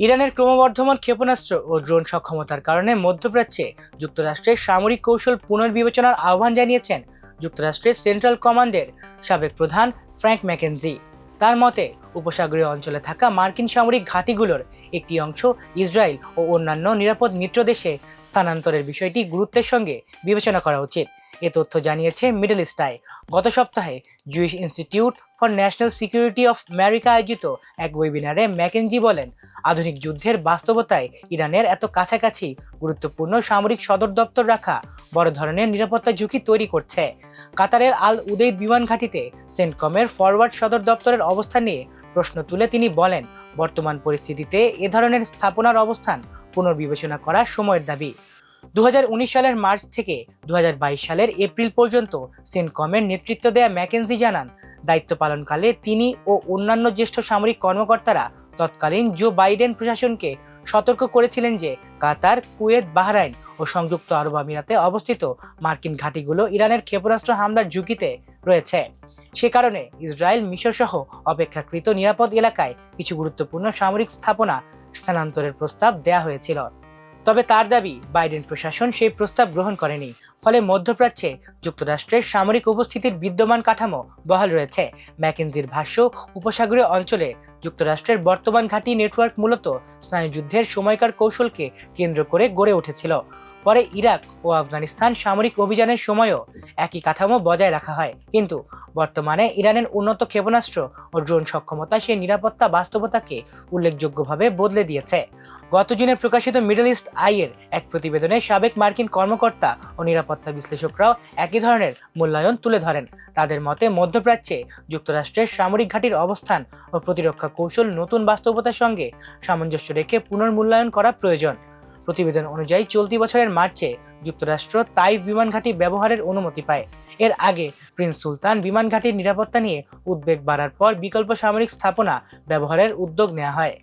ইরানের ক্রমবর্ধমান ক্ষেপণাস্ত্র ও ড্রোন সক্ষমতার কারণে মধ্যপ্রাচ্যে যুক্তরাষ্ট্রের সামরিক কৌশল পুনর্বিবেচনার আহ্বান জানিয়েছেন যুক্তরাষ্ট্রের সেন্ট্রাল কমান্ডের সাবেক প্রধান ফ্র্যাঙ্ক ম্যাকেনজি। তার মতে, উপসাগরীয় অঞ্চলে থাকা মার্কিন সামরিক ঘাঁটিগুলোর একটি অংশ ইসরায়েল ও অন্যান্য নিরাপদ মিত্র দেশে স্থানান্তরের বিষয়টি গুরুত্বের সঙ্গে বিবেচনা করা উচিত। এ তথ্য জানিয়েছে মিডল ইস্ট আই। গত সপ্তাহে Jewish institute for national security of America আয়োজিত এক ওয়েবিনারে ম্যাকেনজি বলেন, আধুনিক যুদ্ধের বাস্তবতায় ইরানের এত কাছাকাছি গুরুত্বপূর্ণ সামরিক সদর দপ্তর রাখা বড় ধরনের নিরাপত্তা ঝুঁকি তৈরি করছে। কাতারের আল উদেইদ বিমান ঘাঁটিতে সেন্টকমের ফরওয়ার্ড সদর দপ্তরের অবস্থান নিয়ে প্রশ্ন তুলে তিনি বলেন, বর্তমান পরিস্থিতিতে এ ধরনের স্থাপনার অবস্থান পুনর্বিবেচনা করা সময়ের দাবি। 2019 সালের মার্চ থেকে 2022 সালের এপ্রিল পর্যন্ত সেন্টকমের নেতৃত্ব দেয়া ম্যাকেনজি জানান, দায়িত্ব পালনকালে তিনি ও অন্যান্য জ্যেষ্ঠ সামরিক কর্মকর্তারা তৎকালীন জো বাইডেন প্রশাসনকে সতর্ক করেছিলেন যে কাতার, কুয়েত, বাহরাইন ও সংযুক্ত আরব আমিরাতে অবস্থিত মার্কিন ঘাঁটিগুলো ইরানের ক্ষেপণাস্ত্র হামলার ঝুঁকিতে রয়েছে। সে কারণে ইসরায়েল, মিশর সহ অপেক্ষাকৃত নিরাপদ এলাকায় কিছু গুরুত্বপূর্ণ সামরিক স্থাপনা স্থানান্তরের প্রস্তাব দেয়া হয়েছিল। তবে তার দাবি, বাইডেন প্রশাসন সেই প্রস্তাব গ্রহণ করেনি। ফলে মধ্যপ্রাচ্যে যুক্তরাষ্ট্রের সামরিক উপস্থিতির বিদ্যমান কাঠামো বহাল রয়েছে। ম্যাকেনজির ভাষ্য, উপসাগরীয় অঞ্চলে যুক্তরাষ্ট্রের বর্তমান ঘাঁটি নেটওয়ার্ক মূলত স্নায়ুযুদ্ধের সময়কার কৌশলকে কেন্দ্র করে গড়ে উঠেছিল। পরে ইরাক ও আফগানিস্তান সামরিক অভিযানের সময়ও একই কাঠামো বজায় রাখা হয়। কিন্তু বর্তমানে ইরানের উন্নত ক্ষেপণাস্ত্র ও ড্রোন সক্ষমতা সেই নিরাপত্তা বাস্তবতাকে উল্লেখযোগ্যভাবে বদলে দিয়েছে। গত জুনে প্রকাশিত মিডল ইস্ট আইয়ের এক প্রতিবেদনে সাবেক মার্কিন কর্মকর্তা ও নিরাপত্তা বিশ্লেষকরাও একই ধরনের মূল্যায়ন তুলে ধরেন। তাদের মতে, মধ্যপ্রাচ্যে যুক্তরাষ্ট্রের সামরিক ঘাঁটির অবস্থান ও প্রতিরক্ষা কৌশল নতুন বাস্তবতার সঙ্গে সামঞ্জস্য রেখে পুনর্মূল্যায়ন করা প্রয়োজন। প্রতিবেদন অনুযায়ী চলতি বছরের মার্চে যুক্তরাষ্ট্র তাইফ বিমান ঘাঁটি ব্যবহারের অনুমতি পায়। এর আগে প্রিন্স সুলতান বিমান ঘাঁটির নিরাপত্তা নিয়ে উদ্বেগ বাড়ার পর বিকল্প সামরিক স্থাপনা ব্যবহারের উদ্যোগ নেওয়া হয়।